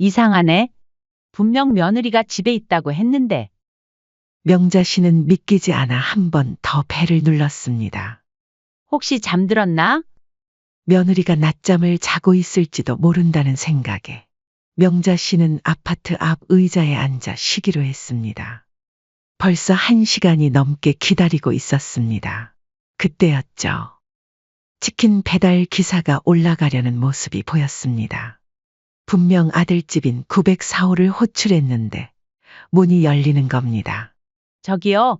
이상하네. 분명 며느리가 집에 있다고 했는데. 명자 씨는 믿기지 않아 한 번 더 배를 눌렀습니다. 혹시 잠들었나? 며느리가 낮잠을 자고 있을지도 모른다는 생각에 명자 씨는 아파트 앞 의자에 앉아 쉬기로 했습니다. 벌써 1시간이 넘게 기다리고 있었습니다. 그때였죠. 치킨 배달 기사가 올라가려는 모습이 보였습니다. 분명 아들집인 904호를 호출했는데 문이 열리는 겁니다. 저기요.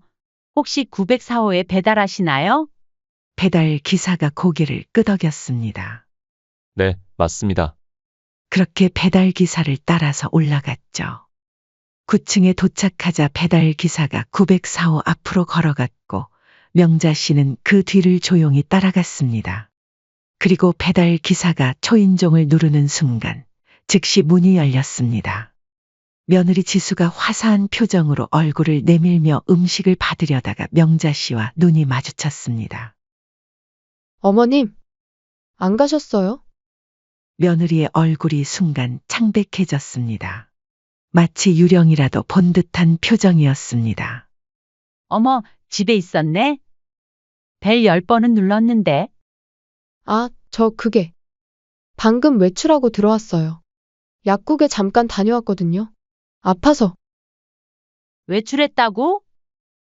혹시 904호에 배달하시나요? 배달 기사가 고개를 끄덕였습니다. 네, 맞습니다. 그렇게 배달 기사를 따라서 올라갔죠. 9층에 도착하자 배달 기사가 904호 앞으로 걸어갔고 명자 씨는 그 뒤를 조용히 따라갔습니다. 그리고 배달 기사가 초인종을 누르는 순간 즉시 문이 열렸습니다. 며느리 지수가 화사한 표정으로 얼굴을 내밀며 음식을 받으려다가 명자 씨와 눈이 마주쳤습니다. 어머님, 안 가셨어요? 며느리의 얼굴이 순간 창백해졌습니다. 마치 유령이라도 본 듯한 표정이었습니다. 어머, 집에 있었네? 벨 10번은 눌렀는데. 아, 방금 외출하고 들어왔어요. 약국에 잠깐 다녀왔거든요. 아파서. 외출했다고?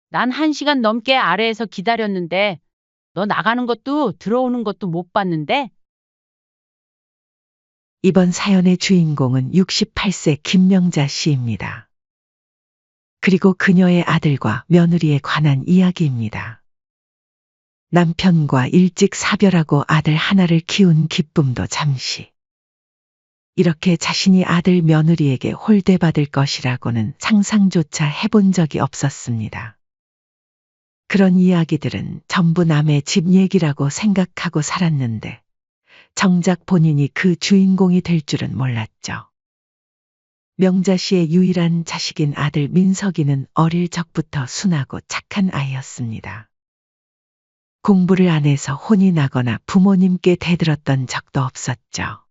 난 1시간 넘게 아래에서 기다렸는데 너 나가는 것도 들어오는 것도 못 봤는데. 이번 사연의 주인공은 68세 김명자 씨입니다. 그리고 그녀의 아들과 며느리에 관한 이야기입니다. 남편과 일찍 사별하고 아들 하나를 키운 기쁨도 잠시. 이렇게 자신이 아들 며느리에게 홀대받을 것이라고는 상상조차 해본 적이 없었습니다. 그런 이야기들은 전부 남의 집 얘기라고 생각하고 살았는데 정작 본인이 그 주인공이 될 줄은 몰랐죠. 명자 씨의 유일한 자식인 아들 민석이는 어릴 적부터 순하고 착한 아이였습니다. 공부를 안 해서 혼이 나거나 부모님께 대들었던 적도 없었죠.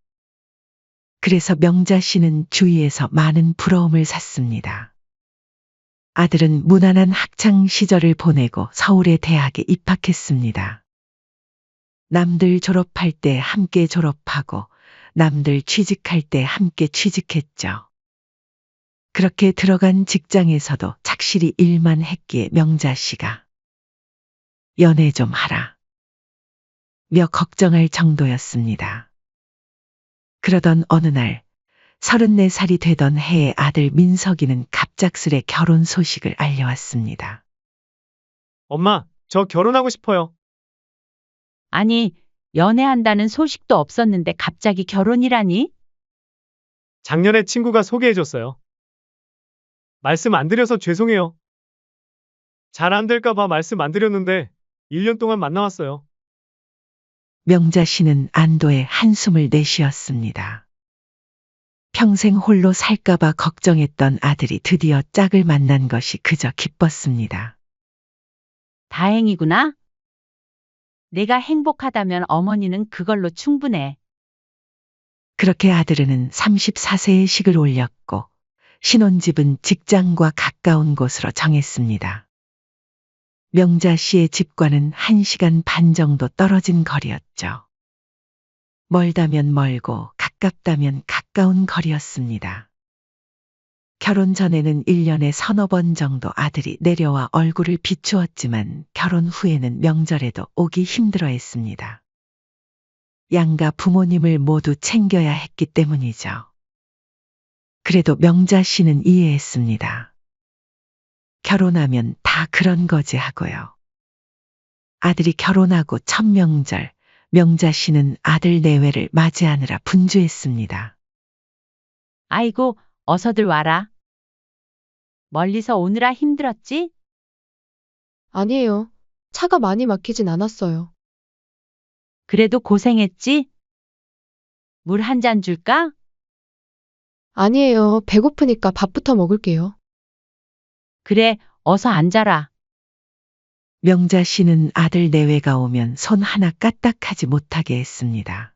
그래서 명자 씨는 주위에서 많은 부러움을 샀습니다. 아들은 무난한 학창 시절을 보내고 서울의 대학에 입학했습니다. 남들 졸업할 때 함께 졸업하고 남들 취직할 때 함께 취직했죠. 그렇게 들어간 직장에서도 착실히 일만 했기에 명자 씨가 연애 좀 하라 며 걱정할 정도였습니다. 그러던 어느 날 34살이 되던 해에 아들 민석이는 갑작스레 결혼 소식을 알려왔습니다. 엄마, 저 결혼하고 싶어요. 아니, 연애한다는 소식도 없었는데 갑자기 결혼이라니? 작년에 친구가 소개해줬어요. 말씀 안 드려서 죄송해요. 잘 안 될까봐 말씀 안 드렸는데 1년 동안 만나왔어요. 명자 씨는 안도의 한숨을 내쉬었습니다. 평생 홀로 살까봐 걱정했던 아들이 드디어 짝을 만난 것이 그저 기뻤습니다. 다행이구나. 내가 행복하다면 어머니는 그걸로 충분해. 그렇게 아들은 34세에 식을 올렸고 신혼집은 직장과 가까운 곳으로 정했습니다. 명자 씨의 집과는 1시간 반 정도 떨어진 거리였죠. 멀다면 멀고 가깝다면 가까운 거리였습니다. 결혼 전에는 1년에 서너 번 정도 아들이 내려와 얼굴을 비추었지만 결혼 후에는 명절에도 오기 힘들어했습니다. 양가 부모님을 모두 챙겨야 했기 때문이죠. 그래도 명자 씨는 이해했습니다. 결혼하면 다 그런 거지 하고요. 아들이 결혼하고 첫 명절, 명자 씨는 아들 내외를 맞이하느라 분주했습니다. 아이고, 어서들 와라. 멀리서 오느라 힘들었지? 아니에요. 차가 많이 막히진 않았어요. 그래도 고생했지? 물 한 잔 줄까? 아니에요. 배고프니까 밥부터 먹을게요. 그래, 어서 앉아라. 명자 씨는 아들 내외가 오면 손 하나 까딱하지 못하게 했습니다.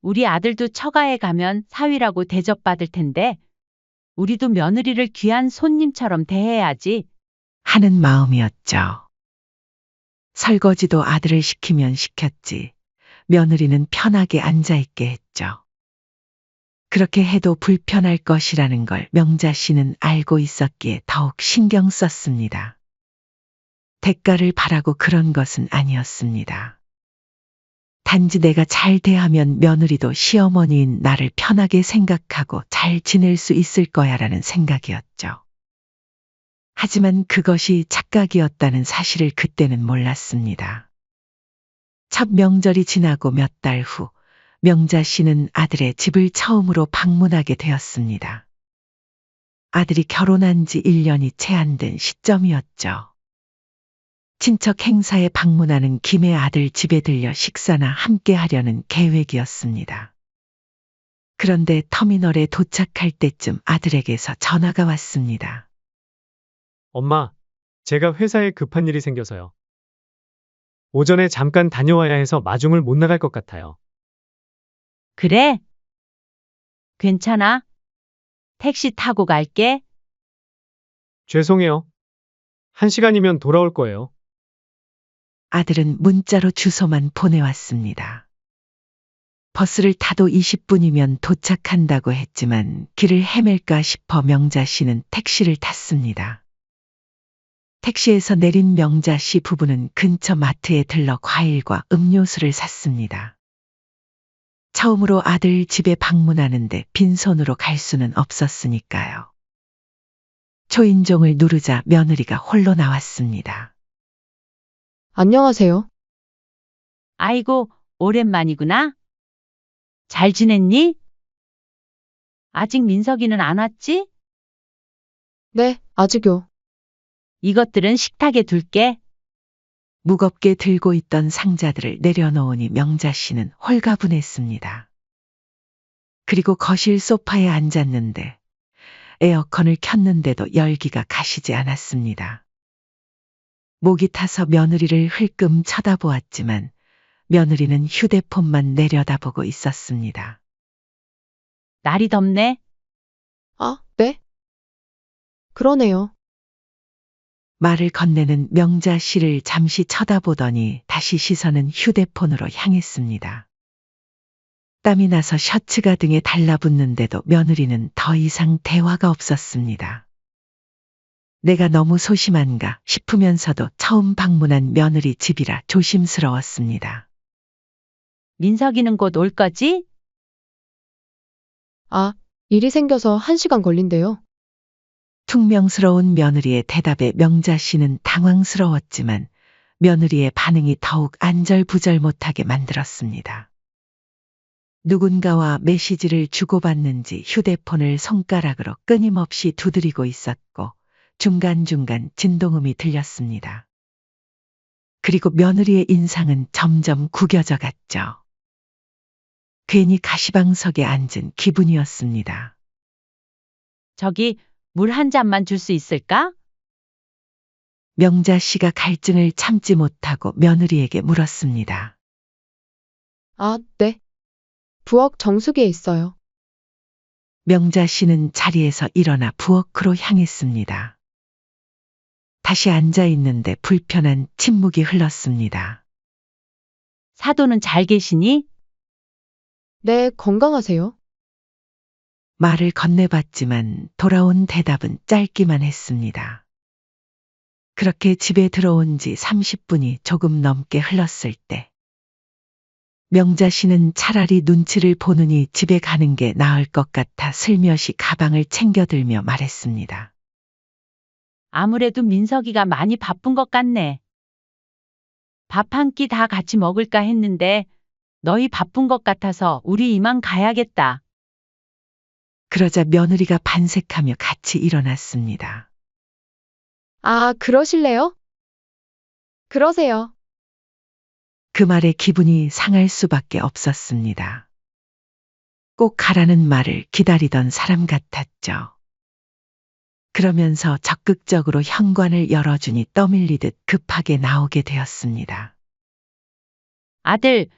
우리 아들도 처가에 가면 사위라고 대접받을 텐데 우리도 며느리를 귀한 손님처럼 대해야지. 하는 마음이었죠. 설거지도 아들을 시키면 시켰지. 며느리는 편하게 앉아있게 했죠. 그렇게 해도 불편할 것이라는 걸 명자 씨는 알고 있었기에 더욱 신경 썼습니다. 대가를 바라고 그런 것은 아니었습니다. 단지 내가 잘 대하면 며느리도 시어머니인 나를 편하게 생각하고 잘 지낼 수 있을 거야라는 생각이었죠. 하지만 그것이 착각이었다는 사실을 그때는 몰랐습니다. 첫 명절이 지나고 몇 달 후, 명자 씨는 아들의 집을 처음으로 방문하게 되었습니다. 아들이 결혼한 지 1년이 채 안 된 시점이었죠. 친척 행사에 방문하는 김에 아들 집에 들려 식사나 함께 하려는 계획이었습니다. 그런데 터미널에 도착할 때쯤 아들에게서 전화가 왔습니다. 엄마, 제가 회사에 급한 일이 생겨서요. 오전에 잠깐 다녀와야 해서 마중을 못 나갈 것 같아요. 그래? 괜찮아. 택시 타고 갈게. 죄송해요. 1시간이면 돌아올 거예요. 아들은 문자로 주소만 보내왔습니다. 버스를 타도 20분이면 도착한다고 했지만 길을 헤맬까 싶어 명자 씨는 택시를 탔습니다. 택시에서 내린 명자 씨 부부는 근처 마트에 들러 과일과 음료수를 샀습니다. 처음으로 아들 집에 방문하는데 빈손으로 갈 수는 없었으니까요. 초인종을 누르자 며느리가 홀로 나왔습니다. 안녕하세요. 아이고, 오랜만이구나. 잘 지냈니? 아직 민석이는 안 왔지? 네, 아직요. 이것들은 식탁에 둘게. 무겁게 들고 있던 상자들을 내려놓으니 명자 씨는 홀가분했습니다. 그리고 거실 소파에 앉았는데 에어컨을 켰는데도 열기가 가시지 않았습니다. 목이 타서 며느리를 흘끔 쳐다보았지만 며느리는 휴대폰만 내려다보고 있었습니다. 날이 덥네. 아, 네? 그러네요. 말을 건네는 명자 씨를 잠시 쳐다보더니 다시 시선은 휴대폰으로 향했습니다. 땀이 나서 셔츠가 등에 달라붙는데도 며느리는 더 이상 대화가 없었습니다. 내가 너무 소심한가 싶으면서도 처음 방문한 며느리 집이라 조심스러웠습니다. 민석이는 곧 올 거지? 아, 일이 생겨서 1시간 걸린대요. 퉁명스러운 며느리의 대답에 명자 씨는 당황스러웠지만 며느리의 반응이 더욱 안절부절 못하게 만들었습니다. 누군가와 메시지를 주고받는지 휴대폰을 손가락으로 끊임없이 두드리고 있었고 중간중간 진동음이 들렸습니다. 그리고 며느리의 인상은 점점 구겨져 갔죠. 괜히 가시방석에 앉은 기분이었습니다. 저기 물 한 잔만 줄 수 있을까? 명자 씨가 갈증을 참지 못하고 며느리에게 물었습니다. 아, 네. 부엌 정수기에 있어요. 명자 씨는 자리에서 일어나 부엌으로 향했습니다. 다시 앉아 있는데 불편한 침묵이 흘렀습니다. 사도는 잘 계시니? 네, 건강하세요. 말을 건네봤지만 돌아온 대답은 짧기만 했습니다. 그렇게 집에 들어온 지 30분이 조금 넘게 흘렀을 때 명자 씨는 차라리 눈치를 보느니 집에 가는 게 나을 것 같아 슬며시 가방을 챙겨들며 말했습니다. 아무래도 민석이가 많이 바쁜 것 같네. 밥 한 끼 다 같이 먹을까 했는데 너희 바쁜 것 같아서 우리 이만 가야겠다. 그러자 며느리가 반색하며 같이 일어났습니다. 아, 그러실래요? 그러세요. 그 말에 기분이 상할 수밖에 없었습니다. 꼭 가라는 말을 기다리던 사람 같았죠. 그러면서 적극적으로 현관을 열어주니 떠밀리듯 급하게 나오게 되었습니다. 아들,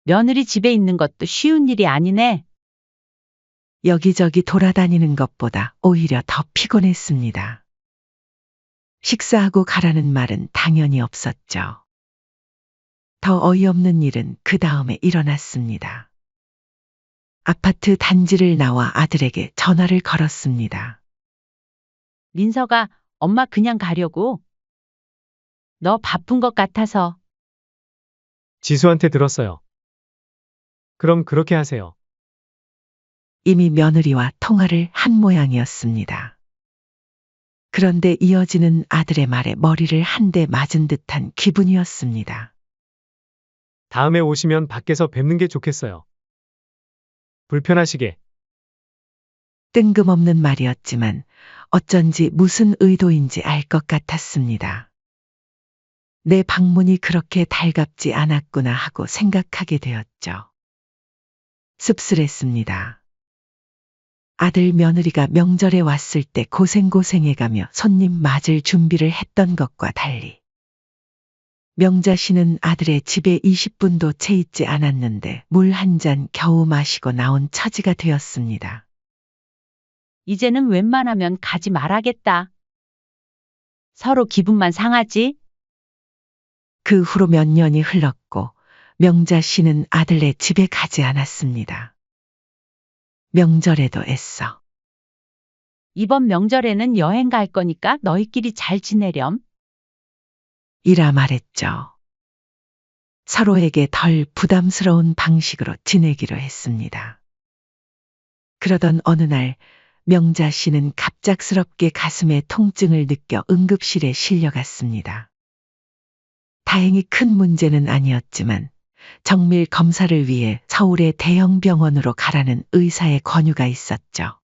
며느리 집에 있는 것도 쉬운 일이 아니네. 여기저기 돌아다니는 것보다 오히려 더 피곤했습니다. 식사하고 가라는 말은 당연히 없었죠. 더 어이없는 일은 그 다음에 일어났습니다. 아파트 단지를 나와 아들에게 전화를 걸었습니다. 민서가 엄마 그냥 가려고. 너 바쁜 것 같아서. 지수한테 들었어요. 그럼 그렇게 하세요. 이미 며느리와 통화를 한 모양이었습니다. 그런데 이어지는 아들의 말에 머리를 한 대 맞은 듯한 기분이었습니다. 다음에 오시면 밖에서 뵙는 게 좋겠어요. 불편하시게. 뜬금없는 말이었지만 어쩐지 무슨 의도인지 알 것 같았습니다. 내 방문이 그렇게 달갑지 않았구나 하고 생각하게 되었죠. 씁쓸했습니다. 아들 며느리가 명절에 왔을 때 고생고생해가며 손님 맞을 준비를 했던 것과 달리 명자 씨는 아들의 집에 20분도 채 있지 않았는데 물 한 잔 겨우 마시고 나온 처지가 되었습니다. 이제는 웬만하면 가지 말아겠다. 서로 기분만 상하지? 그 후로 몇 년이 흘렀고 명자 씨는 아들네 집에 가지 않았습니다. 명절에도 애써 이번 명절에는 여행 갈 거니까 너희끼리 잘 지내렴. 이라 말했죠. 서로에게 덜 부담스러운 방식으로 지내기로 했습니다. 그러던 어느 날 명자 씨는 갑작스럽게 가슴에 통증을 느껴 응급실에 실려갔습니다. 다행히 큰 문제는 아니었지만 정밀 검사를 위해 서울의 대형 병원으로 가라는 의사의 권유가 있었죠.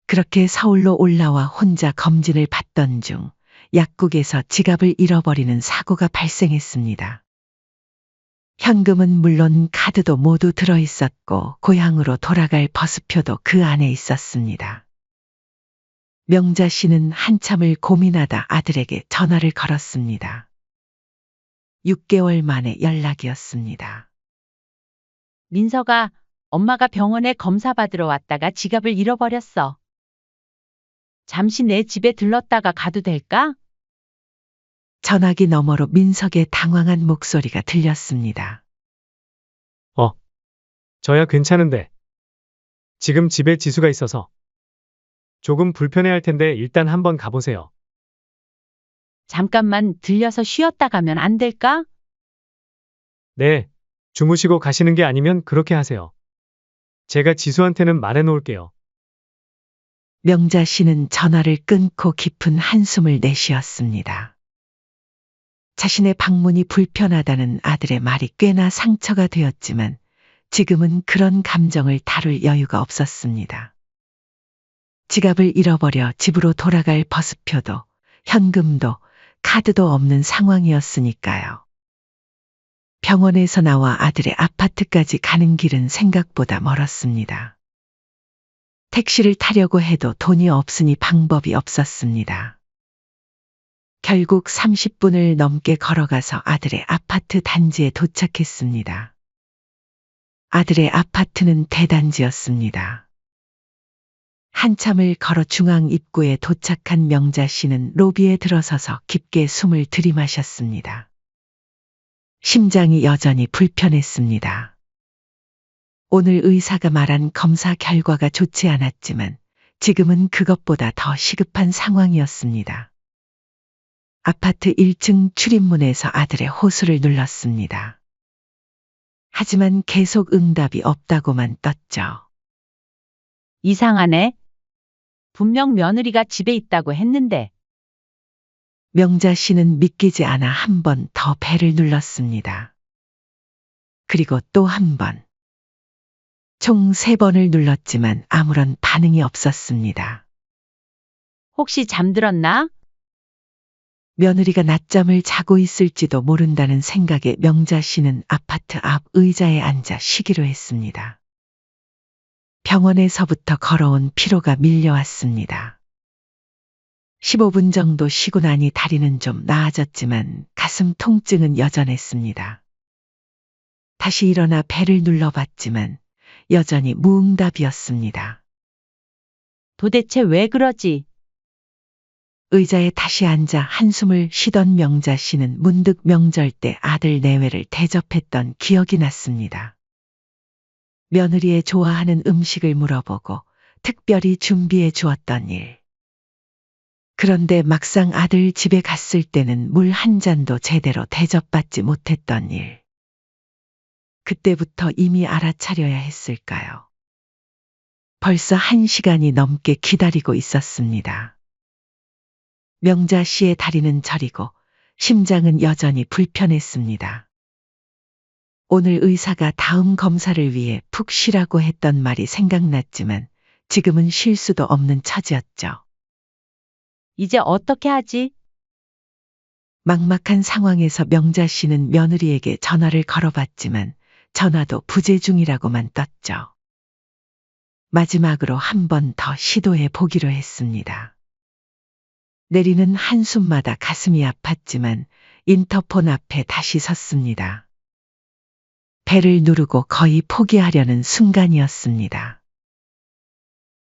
그렇게 서울로 올라와 혼자 검진을 받던 중 약국에서 지갑을 잃어버리는 사고가 발생했습니다. 현금은 물론 카드도 모두 들어있었고 고향으로 돌아갈 버스표도 그 안에 있었습니다. 명자 씨는 한참을 고민하다 아들에게 전화를 걸었습니다. 6개월 만에 연락이었습니다. 민서가 엄마가 병원에 검사 받으러 왔다가 지갑을 잃어버렸어. 잠시 내 집에 들렀다가 가도 될까? 전화기 너머로 민석의 당황한 목소리가 들렸습니다. 저야 괜찮은데. 지금 집에 지수가 있어서. 조금 불편해할 텐데 일단 한번 가보세요. 잠깐만 들려서 쉬었다 가면 안 될까? 네. 주무시고 가시는 게 아니면 그렇게 하세요. 제가 지수한테는 말해 놓을게요. 명자 씨는 전화를 끊고 깊은 한숨을 내쉬었습니다. 자신의 방문이 불편하다는 아들의 말이 꽤나 상처가 되었지만 지금은 그런 감정을 다룰 여유가 없었습니다. 지갑을 잃어버려 집으로 돌아갈 버스표도 현금도 카드도 없는 상황이었으니까요. 병원에서 나와 아들의 아파트까지 가는 길은 생각보다 멀었습니다. 택시를 타려고 해도 돈이 없으니 방법이 없었습니다. 결국 30분을 넘게 걸어가서 아들의 아파트 단지에 도착했습니다. 아들의 아파트는 대단지였습니다. 한참을 걸어 중앙 입구에 도착한 명자 씨는 로비에 들어서서 깊게 숨을 들이마셨습니다. 심장이 여전히 불편했습니다. 오늘 의사가 말한 검사 결과가 좋지 않았지만 지금은 그것보다 더 시급한 상황이었습니다. 아파트 1층 출입문에서 아들의 호수를 눌렀습니다. 하지만 계속 응답이 없다고만 떴죠. 이상하네. 분명 며느리가 집에 있다고 했는데. 명자 씨는 믿기지 않아 한 번 더 벨을 눌렀습니다. 그리고 또 한 번. 총 3번을 눌렀지만 아무런 반응이 없었습니다. 혹시 잠들었나? 며느리가 낮잠을 자고 있을지도 모른다는 생각에 명자 씨는 아파트 앞 의자에 앉아 쉬기로 했습니다. 병원에서부터 걸어온 피로가 밀려왔습니다. 15분 정도 쉬고 나니 다리는 좀 나아졌지만 가슴 통증은 여전했습니다. 다시 일어나 벨을 눌러봤지만 여전히 무응답이었습니다. 도대체 왜 그러지? 의자에 다시 앉아 한숨을 쉬던 명자 씨는 문득 명절 때 아들 내외를 대접했던 기억이 났습니다. 며느리의 좋아하는 음식을 물어보고 특별히 준비해 주었던 일. 그런데 막상 아들 집에 갔을 때는 물 한 잔도 제대로 대접받지 못했던 일. 그때부터 이미 알아차려야 했을까요? 벌써 1시간이 넘게 기다리고 있었습니다. 명자 씨의 다리는 저리고 심장은 여전히 불편했습니다. 오늘 의사가 다음 검사를 위해 푹 쉬라고 했던 말이 생각났지만 지금은 쉴 수도 없는 처지였죠. 이제 어떻게 하지? 막막한 상황에서 명자 씨는 며느리에게 전화를 걸어봤지만 전화도 부재 중이라고만 떴죠. 마지막으로 한 번 더 시도해 보기로 했습니다. 내리는 한숨마다 가슴이 아팠지만 인터폰 앞에 다시 섰습니다. 배를 누르고 거의 포기하려는 순간이었습니다.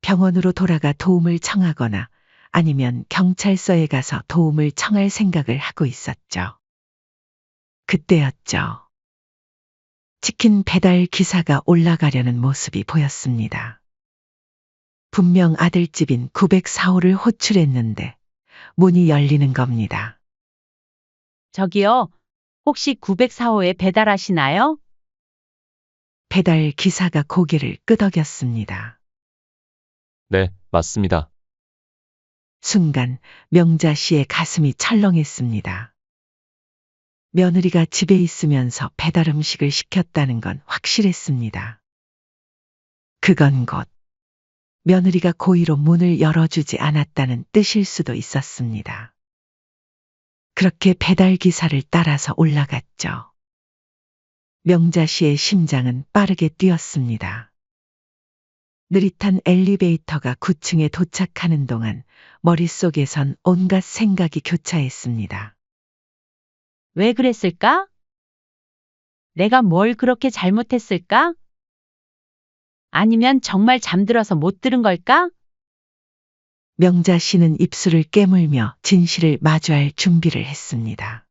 병원으로 돌아가 도움을 청하거나 아니면 경찰서에 가서 도움을 청할 생각을 하고 있었죠. 그때였죠. 치킨 배달 기사가 올라가려는 모습이 보였습니다. 분명 아들집인 904호를 호출했는데 문이 열리는 겁니다. 저기요, 혹시 904호에 배달하시나요? 배달 기사가 고개를 끄덕였습니다. 네, 맞습니다. 순간 명자 씨의 가슴이 철렁했습니다. 며느리가 집에 있으면서 배달 음식을 시켰다는 건 확실했습니다. 그건 곧 며느리가 고의로 문을 열어주지 않았다는 뜻일 수도 있었습니다. 그렇게 배달 기사를 따라서 올라갔죠. 명자 씨의 심장은 빠르게 뛰었습니다. 느릿한 엘리베이터가 9층에 도착하는 동안 머릿속에선 온갖 생각이 교차했습니다. 왜 그랬을까? 내가 뭘 그렇게 잘못했을까? 아니면 정말 잠들어서 못 들은 걸까? 명자 씨는 입술을 깨물며 진실을 마주할 준비를 했습니다.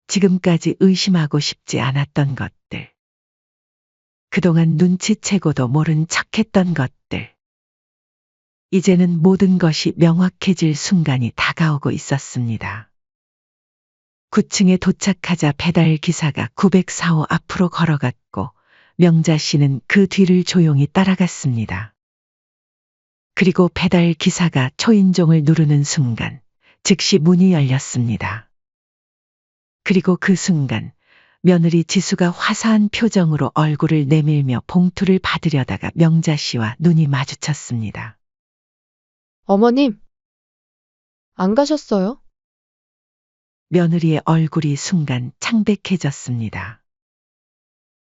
지금까지 의심하고 싶지 않았던 것들. 그동안 눈치채고도 모른 척했던 것들. 이제는 모든 것이 명확해질 순간이 다가오고 있었습니다. 9층에 도착하자 배달 기사가 904호 앞으로 걸어갔고 명자 씨는 그 뒤를 조용히 따라갔습니다. 그리고 배달 기사가 초인종을 누르는 순간 즉시 문이 열렸습니다. 그리고 그 순간 며느리 지수가 화사한 표정으로 얼굴을 내밀며 봉투를 받으려다가 명자 씨와 눈이 마주쳤습니다. 어머님, 안 가셨어요? 며느리의 얼굴이 순간 창백해졌습니다.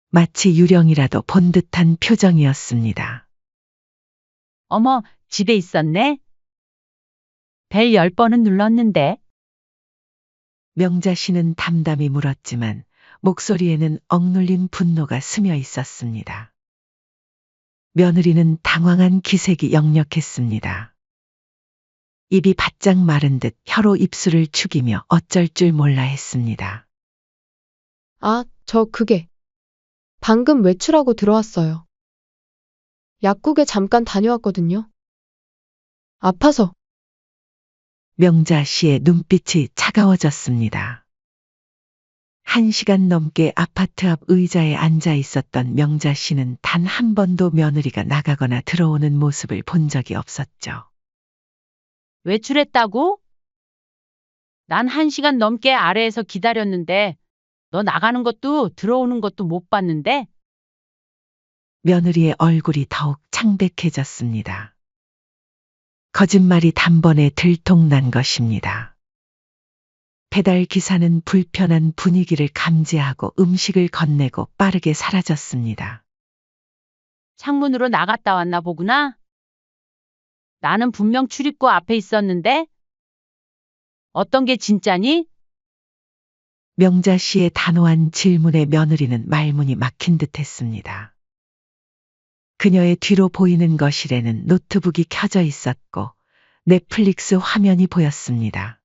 마치 유령이라도 본 듯한 표정이었습니다. 어머, 집에 있었네? 벨 10번은 눌렀는데. 명자 씨는 담담히 물었지만 목소리에는 억눌린 분노가 스며 있었습니다. 며느리는 당황한 기색이 역력했습니다. 입이 바짝 마른 듯 혀로 입술을 축이며 어쩔 줄 몰라 했습니다. 아, 저 그게. 방금 외출하고 들어왔어요. 약국에 잠깐 다녀왔거든요. 아파서. 명자 씨의 눈빛이 차가워졌습니다. 1시간 넘게 아파트 앞 의자에 앉아 있었던 명자 씨는 단 한 번도 며느리가 나가거나 들어오는 모습을 본 적이 없었죠. 외출했다고? 난 1시간 넘게 아래에서 기다렸는데 너 나가는 것도 들어오는 것도 못 봤는데? 며느리의 얼굴이 더욱 창백해졌습니다. 거짓말이 단번에 들통난 것입니다. 배달 기사는 불편한 분위기를 감지하고 음식을 건네고 빠르게 사라졌습니다. 창문으로 나갔다 왔나 보구나. 나는 분명 출입구 앞에 있었는데? 어떤 게 진짜니? 명자 씨의 단호한 질문에 며느리는 말문이 막힌 듯 했습니다. 그녀의 뒤로 보이는 거실에는 노트북이 켜져 있었고 넷플릭스 화면이 보였습니다.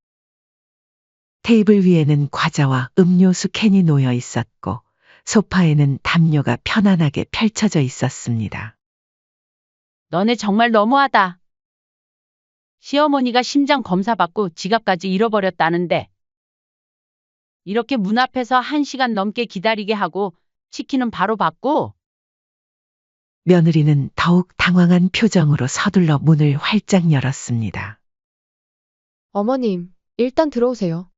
테이블 위에는 과자와 음료수 캔이 놓여 있었고 소파에는 담요가 편안하게 펼쳐져 있었습니다. 너네 정말 너무하다. 시어머니가 심장 검사 받고 지갑까지 잃어버렸다는데 이렇게 문 앞에서 1시간 넘게 기다리게 하고 치킨은 바로 받고. 며느리는 더욱 당황한 표정으로 서둘러 문을 활짝 열었습니다. 어머님, 일단 들어오세요.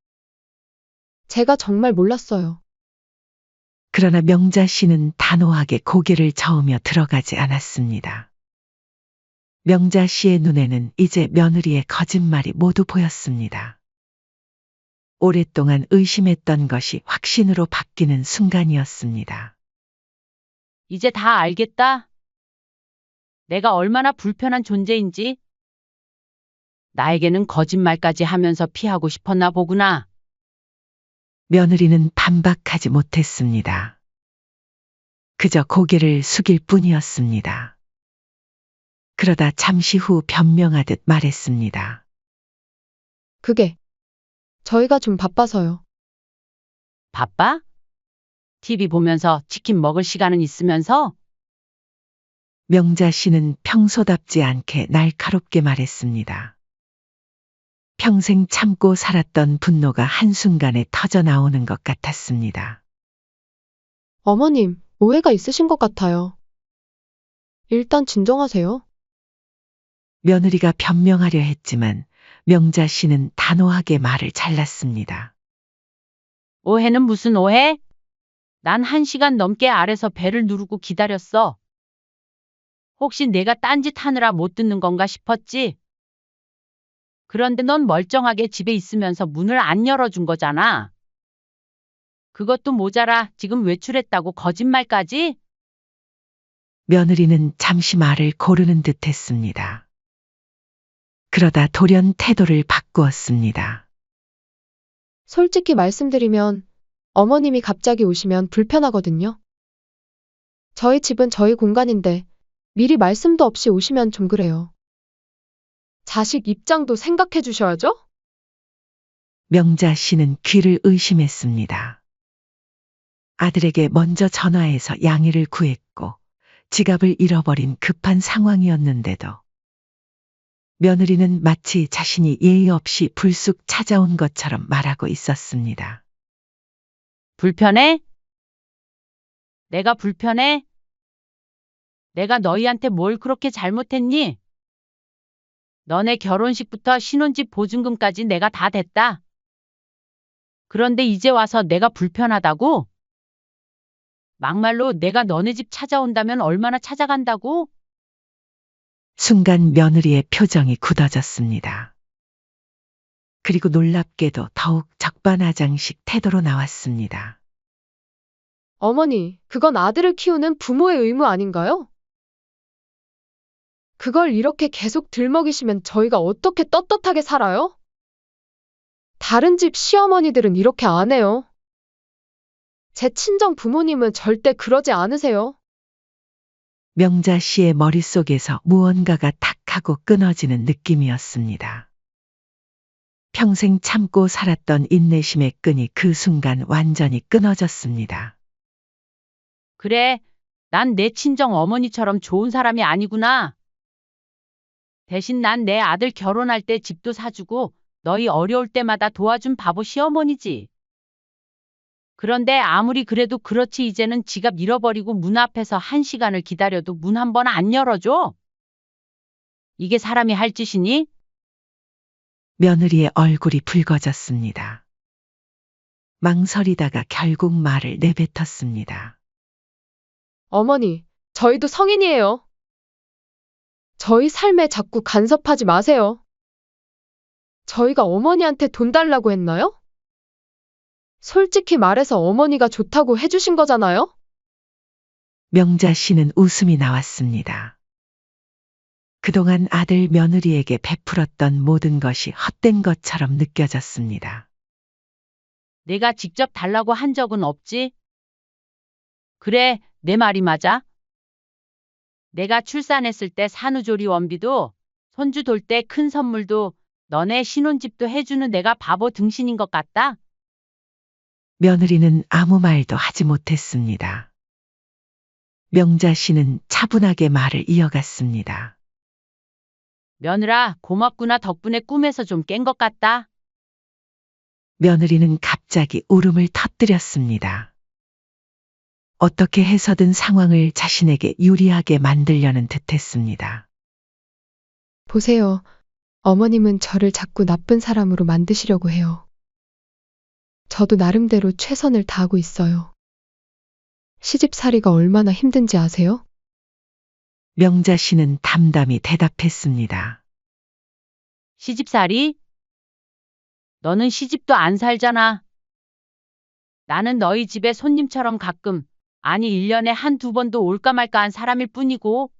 제가 정말 몰랐어요. 그러나 명자 씨는 단호하게 고개를 저으며 들어가지 않았습니다. 명자 씨의 눈에는 이제 며느리의 거짓말이 모두 보였습니다. 오랫동안 의심했던 것이 확신으로 바뀌는 순간이었습니다. 이제 다 알겠다. 내가 얼마나 불편한 존재인지. 나에게는 거짓말까지 하면서 피하고 싶었나 보구나. 며느리는 반박하지 못했습니다. 그저 고개를 숙일 뿐이었습니다. 그러다 잠시 후 변명하듯 말했습니다. 그게 저희가 좀 바빠서요. 바빠? TV 보면서 치킨 먹을 시간은 있으면서? 명자 씨는 평소답지 않게 날카롭게 말했습니다. 평생 참고 살았던 분노가 한순간에 터져 나오는 것 같았습니다. 어머님, 오해가 있으신 것 같아요. 일단 진정하세요. 며느리가 변명하려 했지만 명자 씨는 단호하게 말을 잘랐습니다. 오해는 무슨 오해? 난 1시간 넘게 아래서 배를 누르고 기다렸어. 혹시 내가 딴짓 하느라 못 듣는 건가 싶었지? 그런데 넌 멀쩡하게 집에 있으면서 문을 안 열어준 거잖아. 그것도 모자라 지금 외출했다고 거짓말까지? 며느리는 잠시 말을 고르는 듯 했습니다. 그러다 돌연 태도를 바꾸었습니다. 솔직히 말씀드리면 어머님이 갑자기 오시면 불편하거든요. 저희 집은 저희 공간인데 미리 말씀도 없이 오시면 좀 그래요. 자식 입장도 생각해 주셔야죠? 명자 씨는 귀를 의심했습니다. 아들에게 먼저 전화해서 양해를 구했고 지갑을 잃어버린 급한 상황이었는데도 며느리는 마치 자신이 예의 없이 불쑥 찾아온 것처럼 말하고 있었습니다. 불편해? 내가 불편해? 내가 너희한테 뭘 그렇게 잘못했니? 너네 결혼식부터 신혼집 보증금까지 내가 다 댔다. 그런데 이제 와서 내가 불편하다고? 막말로 내가 너네 집 찾아온다면 얼마나 찾아간다고? 순간 며느리의 표정이 굳어졌습니다. 그리고 놀랍게도 더욱 적반하장식 태도로 나왔습니다. 어머니, 그건 아들을 키우는 부모의 의무 아닌가요? 그걸 이렇게 계속 들먹이시면 저희가 어떻게 떳떳하게 살아요? 다른 집 시어머니들은 이렇게 안 해요. 제 친정 부모님은 절대 그러지 않으세요. 명자 씨의 머릿속에서 무언가가 탁 하고 끊어지는 느낌이었습니다. 평생 참고 살았던 인내심의 끈이 그 순간 완전히 끊어졌습니다. 그래, 난 내 친정 어머니처럼 좋은 사람이 아니구나. 대신 난 내 아들 결혼할 때 집도 사주고 너희 어려울 때마다 도와준 바보 시어머니지. 그런데 아무리 그래도 그렇지 이제는 지갑 잃어버리고 문 앞에서 1시간을 기다려도 문 한 번 안 열어줘? 이게 사람이 할 짓이니? 며느리의 얼굴이 붉어졌습니다. 망설이다가 결국 말을 내뱉었습니다. 어머니, 저희도 성인이에요. 저희 삶에 자꾸 간섭하지 마세요. 저희가 어머니한테 돈 달라고 했나요? 솔직히 말해서 어머니가 좋다고 해주신 거잖아요? 명자 씨는 웃음이 나왔습니다. 그동안 아들 며느리에게 베풀었던 모든 것이 헛된 것처럼 느껴졌습니다. 내가 직접 달라고 한 적은 없지? 그래, 내 말이 맞아? 내가 출산했을 때 산후조리 원비도, 손주 돌 때 큰 선물도, 너네 신혼집도 해주는 내가 바보 등신인 것 같다? 며느리는 아무 말도 하지 못했습니다. 명자 씨는 차분하게 말을 이어갔습니다. 며느라, 고맙구나. 덕분에 꿈에서 좀 깬 것 같다. 며느리는 갑자기 울음을 터뜨렸습니다. 어떻게 해서든 상황을 자신에게 유리하게 만들려는 듯했습니다. 보세요. 어머님은 저를 자꾸 나쁜 사람으로 만드시려고 해요. 저도 나름대로 최선을 다하고 있어요. 시집살이가 얼마나 힘든지 아세요? 명자 씨는 담담히 대답했습니다. 시집살이? 너는 시집도 안 살잖아. 나는 너희 집에 손님처럼 가끔, 아니 1년에 한두 번도 올까 말까 한 사람일 뿐이고,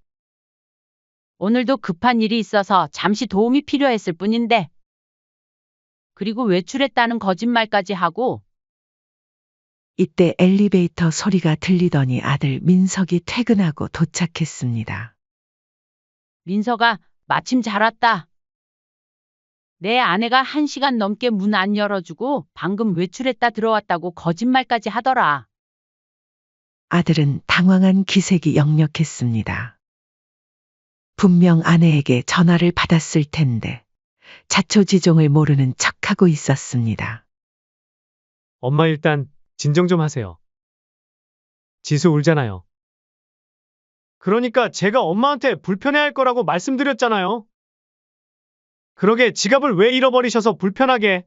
오늘도 급한 일이 있어서 잠시 도움이 필요했을 뿐인데, 그리고 외출했다는 거짓말까지 하고, 이때 엘리베이터 소리가 들리더니 아들 민석이 퇴근하고 도착했습니다. 민서가 마침 잘 왔다. 내 아내가 1시간 넘게 문 안 열어주고 방금 외출했다 들어왔다고 거짓말까지 하더라. 아들은 당황한 기색이 역력했습니다. 분명 아내에게 전화를 받았을 텐데 자초지종을 모르는 척하고 있었습니다. 엄마 일단 진정 좀 하세요. 지수 울잖아요. 그러니까 제가 엄마한테 불편해할 거라고 말씀드렸잖아요. 그러게 지갑을 왜 잃어버리셔서 불편하게.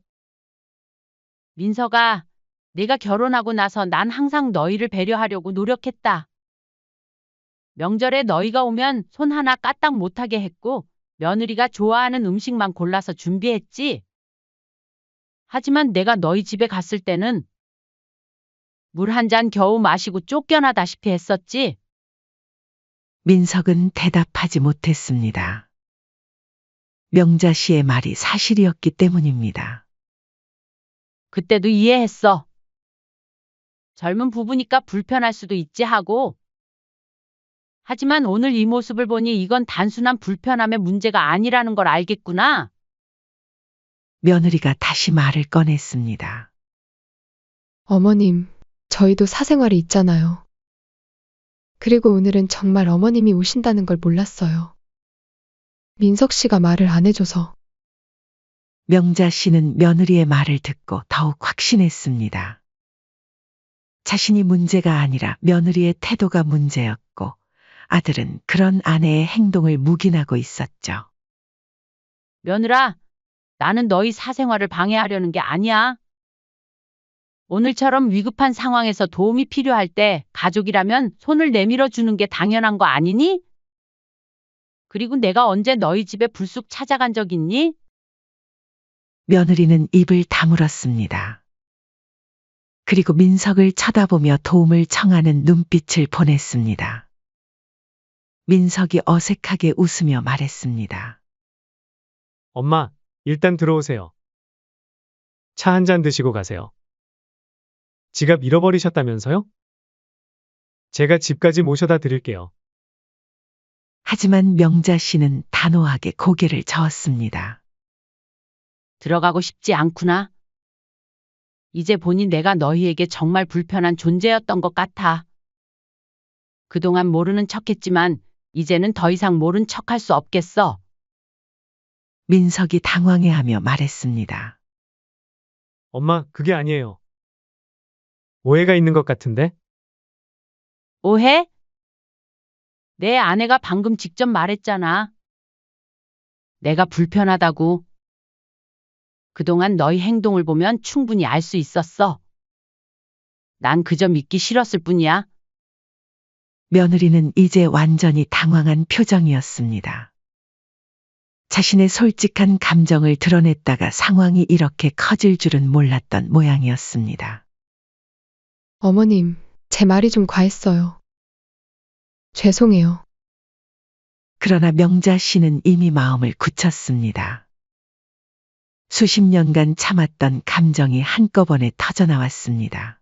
민서가 내가 결혼하고 나서 난 항상 너희를 배려하려고 노력했다. 명절에 너희가 오면 손 하나 까딱 못하게 했고 며느리가 좋아하는 음식만 골라서 준비했지. 하지만 내가 너희 집에 갔을 때는 물 한 잔 겨우 마시고 쫓겨나다시피 했었지. 민석은 대답하지 못했습니다. 명자 씨의 말이 사실이었기 때문입니다. 그때도 이해했어. 젊은 부부니까 불편할 수도 있지 하고. 하지만 오늘 이 모습을 보니 이건 단순한 불편함의 문제가 아니라는 걸 알겠구나. 며느리가 다시 말을 꺼냈습니다. 어머님, 저희도 사생활이 있잖아요. 그리고 오늘은 정말 어머님이 오신다는 걸 몰랐어요. 민석 씨가 말을 안 해줘서. 명자 씨는 며느리의 말을 듣고 더욱 확신했습니다. 자신이 문제가 아니라 며느리의 태도가 문제였고 아들은 그런 아내의 행동을 묵인하고 있었죠. 며느라, 나는 너희 사생활을 방해하려는 게 아니야. 오늘처럼 위급한 상황에서 도움이 필요할 때 가족이라면 손을 내밀어 주는 게 당연한 거 아니니? 그리고 내가 언제 너희 집에 불쑥 찾아간 적 있니? 며느리는 입을 다물었습니다. 그리고 민석을 쳐다보며 도움을 청하는 눈빛을 보냈습니다. 민석이 어색하게 웃으며 말했습니다. 엄마, 일단 들어오세요. 차 한 잔 드시고 가세요. 지갑 잃어버리셨다면서요? 제가 집까지 모셔다 드릴게요. 하지만 명자 씨는 단호하게 고개를 저었습니다. 들어가고 싶지 않구나. 이제 보니 내가 너희에게 정말 불편한 존재였던 것 같아. 그동안 모르는 척했지만 이제는 더 이상 모른 척할 수 없겠어. 민석이 당황해하며 말했습니다. 엄마, 그게 아니에요. 오해가 있는 것 같은데? 오해? 내 아내가 방금 직접 말했잖아. 내가 불편하다고. 그동안 너희 행동을 보면 충분히 알 수 있었어. 난 그저 믿기 싫었을 뿐이야. 며느리는 이제 완전히 당황한 표정이었습니다. 자신의 솔직한 감정을 드러냈다가 상황이 이렇게 커질 줄은 몰랐던 모양이었습니다. 어머님, 제 말이 좀 과했어요. 죄송해요. 그러나 명자 씨는 이미 마음을 굳혔습니다. 수십 년간 참았던 감정이 한꺼번에 터져나왔습니다.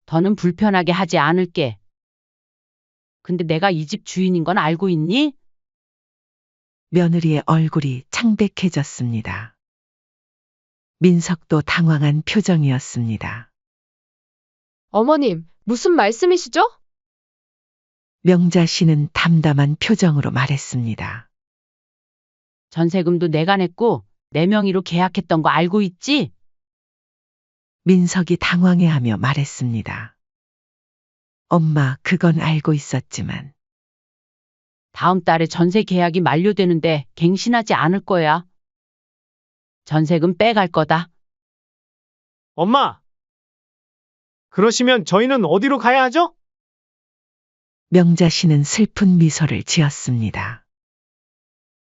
더는 불편하게 하지 않을게. 근데 내가 이 집 주인인 건 알고 있니? 며느리의 얼굴이 창백해졌습니다. 민석도 당황한 표정이었습니다. 어머님, 무슨 말씀이시죠? 명자 씨는 담담한 표정으로 말했습니다. 전세금도 내가 냈고 내 명의로 계약했던 거 알고 있지? 민석이 당황해하며 말했습니다. 엄마, 그건 알고 있었지만 다음 달에 전세 계약이 만료되는데 갱신하지 않을 거야. 전세금 빼갈 거다. 엄마! 그러시면 저희는 어디로 가야 하죠? 명자 씨는 슬픈 미소를 지었습니다.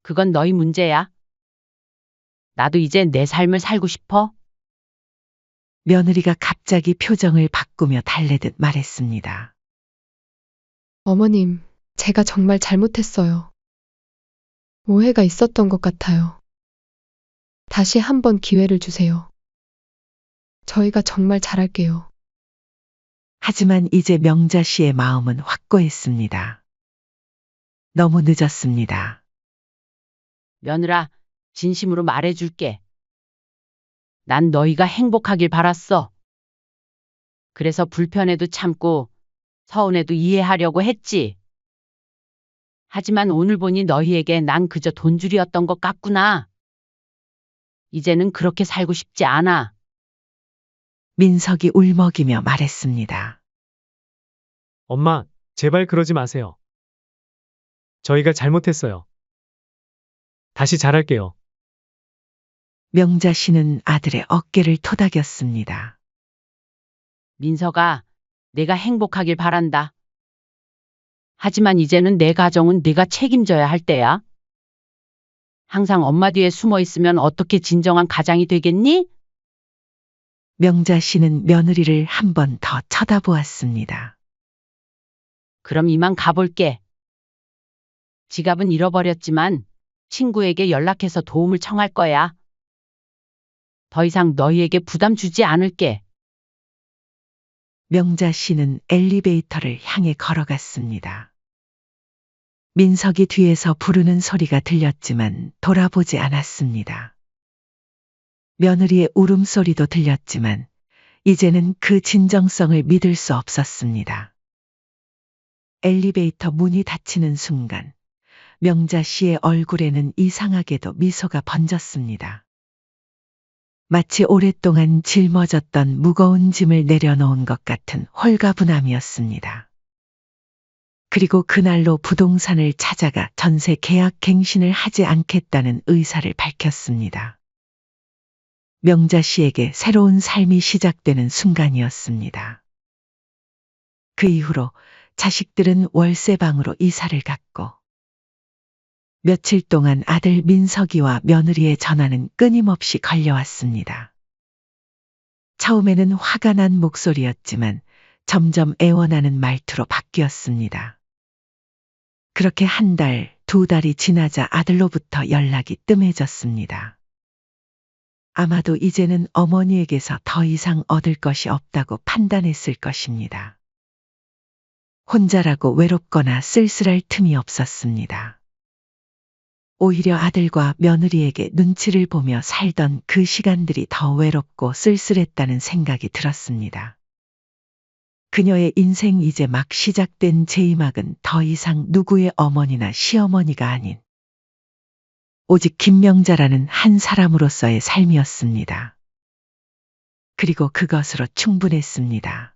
그건 너희 문제야. 나도 이제 내 삶을 살고 싶어. 며느리가 갑자기 표정을 바꾸며 달래듯 말했습니다. 어머님, 제가 정말 잘못했어요. 오해가 있었던 것 같아요. 다시 한번 기회를 주세요. 저희가 정말 잘할게요. 하지만 이제 명자 씨의 마음은 확고했습니다. 너무 늦었습니다. 며느라, 진심으로 말해줄게. 난 너희가 행복하길 바랐어. 그래서 불편해도 참고 서운해도 이해하려고 했지. 하지만 오늘 보니 너희에게 난 그저 돈줄이었던 것 같구나. 이제는 그렇게 살고 싶지 않아. 민석이 울먹이며 말했습니다. 엄마, 제발 그러지 마세요. 저희가 잘못했어요. 다시 잘할게요. 명자 씨는 아들의 어깨를 토닥였습니다. 민석아, 내가 행복하길 바란다. 하지만 이제는 내 가정은 네가 책임져야 할 때야. 항상 엄마 뒤에 숨어 있으면 어떻게 진정한 가장이 되겠니? 명자 씨는 며느리를 한 번 더 쳐다보았습니다. 그럼 이만 가볼게. 지갑은 잃어버렸지만 친구에게 연락해서 도움을 청할 거야. 더 이상 너희에게 부담 주지 않을게. 명자 씨는 엘리베이터를 향해 걸어갔습니다. 민석이 뒤에서 부르는 소리가 들렸지만 돌아보지 않았습니다. 며느리의 울음소리도 들렸지만 이제는 그 진정성을 믿을 수 없었습니다. 엘리베이터 문이 닫히는 순간 명자 씨의 얼굴에는 이상하게도 미소가 번졌습니다. 마치 오랫동안 짊어졌던 무거운 짐을 내려놓은 것 같은 홀가분함이었습니다. 그리고 그날로 부동산을 찾아가 전세 계약 갱신을 하지 않겠다는 의사를 밝혔습니다. 명자 씨에게 새로운 삶이 시작되는 순간이었습니다. 그 이후로 자식들은 월세방으로 이사를 갔고 며칠 동안 아들 민석이와 며느리의 전화는 끊임없이 걸려왔습니다. 처음에는 화가 난 목소리였지만 점점 애원하는 말투로 바뀌었습니다. 그렇게 한 달, 두 달이 지나자 아들로부터 연락이 뜸해졌습니다. 아마도 이제는 어머니에게서 더 이상 얻을 것이 없다고 판단했을 것입니다. 혼자라고 외롭거나 쓸쓸할 틈이 없었습니다. 오히려 아들과 며느리에게 눈치를 보며 살던 그 시간들이 더 외롭고 쓸쓸했다는 생각이 들었습니다. 그녀의 인생 이제 막 시작된 제2막은 더 이상 누구의 어머니나 시어머니가 아닌 오직 김명자라는 한 사람으로서의 삶이었습니다. 그리고 그것으로 충분했습니다.